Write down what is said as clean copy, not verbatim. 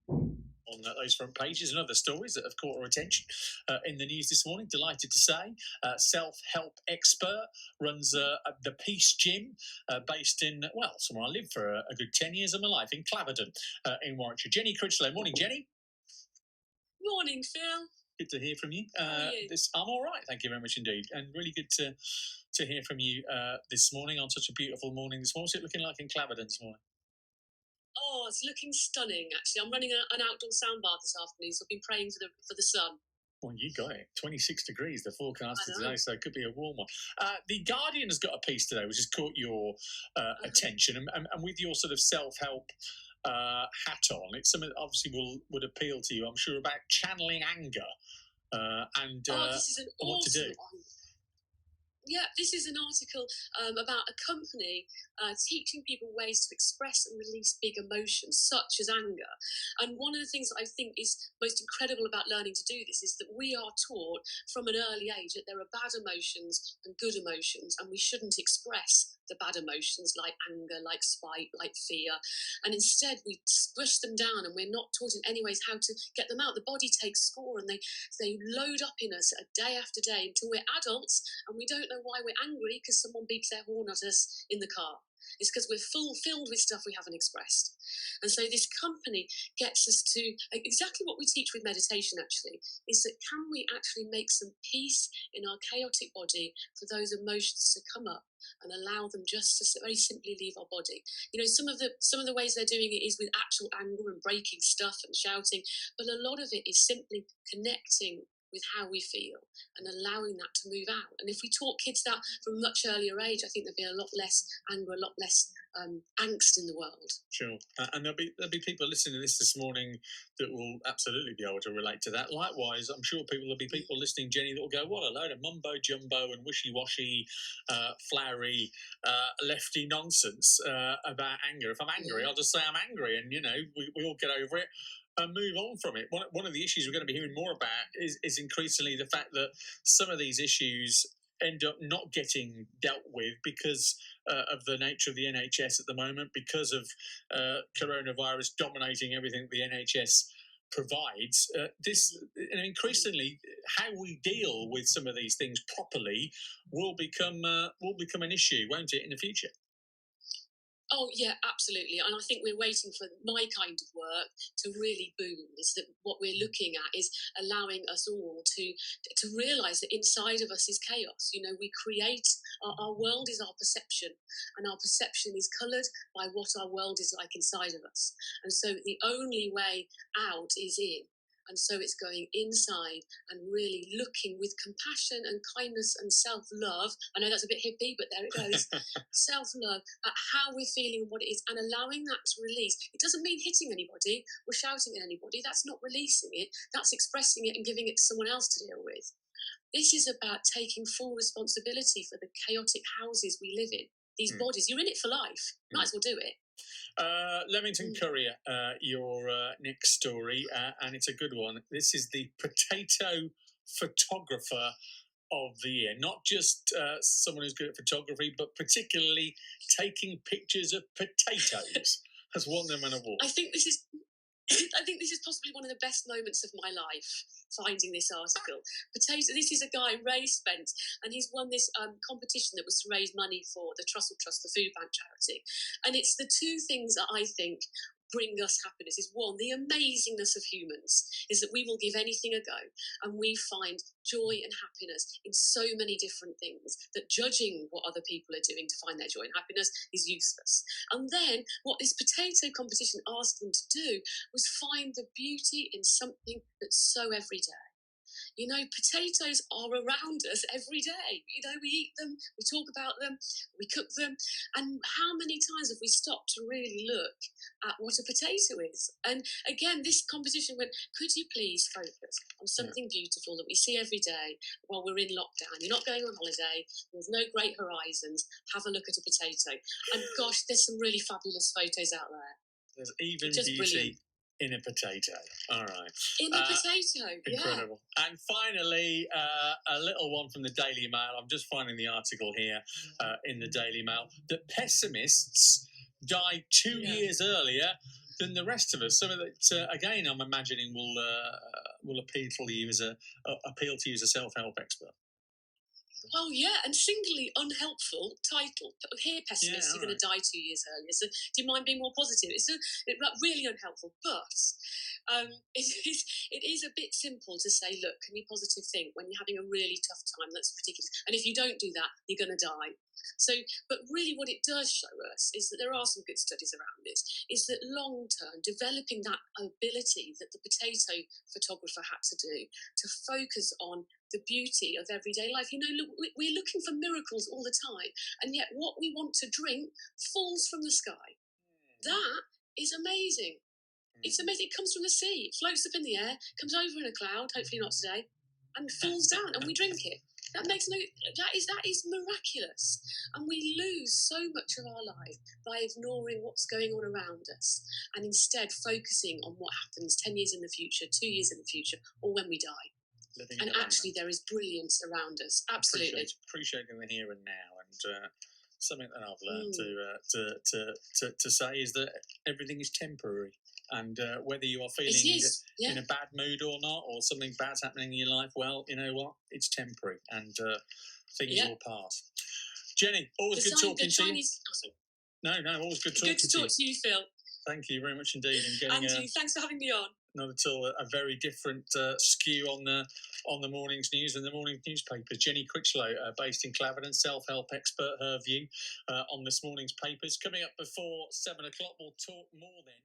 On those front pages and other stories that have caught our attention in the news this morning. Delighted to say, self-help expert, runs the Peace Gym, based in, well, somewhere I lived for a good 10 years of my life, in Claverden, in Warwickshire. Jenny Critchlow. Morning, Jenny. Morning, Phil. Good to hear from you. How are you? I'm all right, thank you very much indeed, and really good to hear from you this morning on such a beautiful morning this morning. What's it looking like in Claverden this morning? Oh, it's looking stunning, actually. I'm running an outdoor sound bath this afternoon, so I've been praying for the sun. Well, you got it. 26 degrees, the forecast I know. today, so it could be a warm one. The Guardian has got a piece today which has caught your attention, and with your sort of self-help hat on, it's something that obviously would appeal to you, I'm sure, about channeling anger and this is an what to do. awesome one. Yeah, this is an article about a company teaching people ways to express and release big emotions, such as anger. And one of the things that I think is most incredible about learning to do this is that we are taught from an early age that there are bad emotions and good emotions, and we shouldn't express the bad emotions like anger, like spite, like fear. And instead, we squish them down, and we're not taught in any ways how to get them out. The body takes score, and they load up in us day after day until we're adults, and we don't know why we're angry because someone beeps their horn at us in the car. It's because we're filled with stuff we haven't expressed. And so this company gets us to exactly what we teach with meditation, actually, is that can we actually make some peace in our chaotic body for those emotions to come up and allow them just to very simply leave our body. You know, some of the ways they're doing it is with actual anger and breaking stuff and shouting, but a lot of it is simply connecting with how we feel and allowing that to move out. And if we taught kids that from a much earlier age, I think there'd be a lot less anger, a lot less angst in the world. Sure, and there'll be people listening to this morning that will absolutely be able to relate to that. Likewise, I'm sure there'll be people listening, Jenny, that will go, "What a load of mumbo jumbo and wishy-washy, flowery, lefty nonsense about anger." If I'm angry, I'll just say I'm angry, and we all get over it and move on from it. One of the issues we're going to be hearing more about is increasingly the fact that some of these issues end up not getting dealt with because of the nature of the NHS at the moment, because of coronavirus dominating everything the NHS provides. Increasingly, how we deal with some of these things properly will become an issue, won't it, in the future? Oh, yeah, absolutely. And I think we're waiting for my kind of work to really boom. Is that what we're looking at is allowing us all to realise that inside of us is chaos. You know, we create, our world is our perception, and our perception is coloured by what our world is like inside of us. And so the only way out is in. And so it's going inside and really looking with compassion and kindness and self-love. I know that's a bit hippie, but there it goes. Self-love at how we're feeling and what it is, and allowing that to release. It doesn't mean hitting anybody or shouting at anybody. That's not releasing it. That's expressing it and giving it to someone else to deal with. This is about taking full responsibility for the chaotic houses we live in. These bodies, you're in it for life. Might as well do it. Leamington Courier, your next story, and it's a good one. This is the potato photographer of the year. Not just someone who's good at photography, but particularly taking pictures of potatoes has won them an award. I think this is possibly one of the best moments of my life, finding this article. This is a guy, Ray Spence, and he's won this competition that was to raise money for the Trussell Trust, the food bank charity. And it's the two things that I think bring us happiness is one, the amazingness of humans is that we will give anything a go, and we find joy and happiness in so many different things that judging what other people are doing to find their joy and happiness is useless. And then what this potato competition asked them to do was find the beauty in something that's so everyday. You know, potatoes are around us every day. You know, we eat them, we talk about them, we cook them. And how many times have we stopped to really look at what a potato is? And again, this competition went, could you please focus on something beautiful that we see every day while we're in lockdown? You're not going on holiday, there's no great horizons, have a look at a potato. And gosh, there's some really fabulous photos out there. There's even beauty brilliant. In a potato. All right. In a potato, incredible. Yeah. And finally, a little one from the Daily Mail. I'm just finding the article here in the Daily Mail. That pessimists died 2 years earlier than the rest of us. Something that, again, I'm imagining will appeal to you as a self-help expert. Well, yeah, and singularly unhelpful title. Here, pessimist, you're going to die 2 years earlier. So, do you mind being more positive? It's really unhelpful, but it is a bit simple to say, look, can you positive think when you're having a really tough time? That's ridiculous. And if you don't do that, you're going to die. So, but really, what it does show us is that there are some good studies around this. Is that long term, developing that ability that the potato photographer had to do to focus on the beauty of everyday life. You know, look, we're looking for miracles all the time, and yet what we want to drink falls from the sky. That is amazing. It's amazing. It comes from the sea. It floats up in the air, comes over in a cloud, hopefully not today, and falls down, and we drink it. That is miraculous. And we lose so much of our life by ignoring what's going on around us and instead focusing on what happens 10 years in the future, 2 years in the future, or when we die. And actually, there is brilliance around us. Absolutely. Appreciating the here and now. And something that I've learned to say is that everything is temporary. And whether you are feeling in a bad mood or not, or something bad's happening in your life, well, you know what? It's temporary, and things will pass. Jenny, always good talking to you. No, always good talking to you. Good to talk to you, Phil. Thank you very much indeed. And Andrew, thanks for having me on. Not at all a very different skew on the morning's news and the morning newspapers. Jenny Critchlow, based in Claverton, self-help expert, her view on this morning's papers. Coming up before 7 o'clock, we'll talk more then.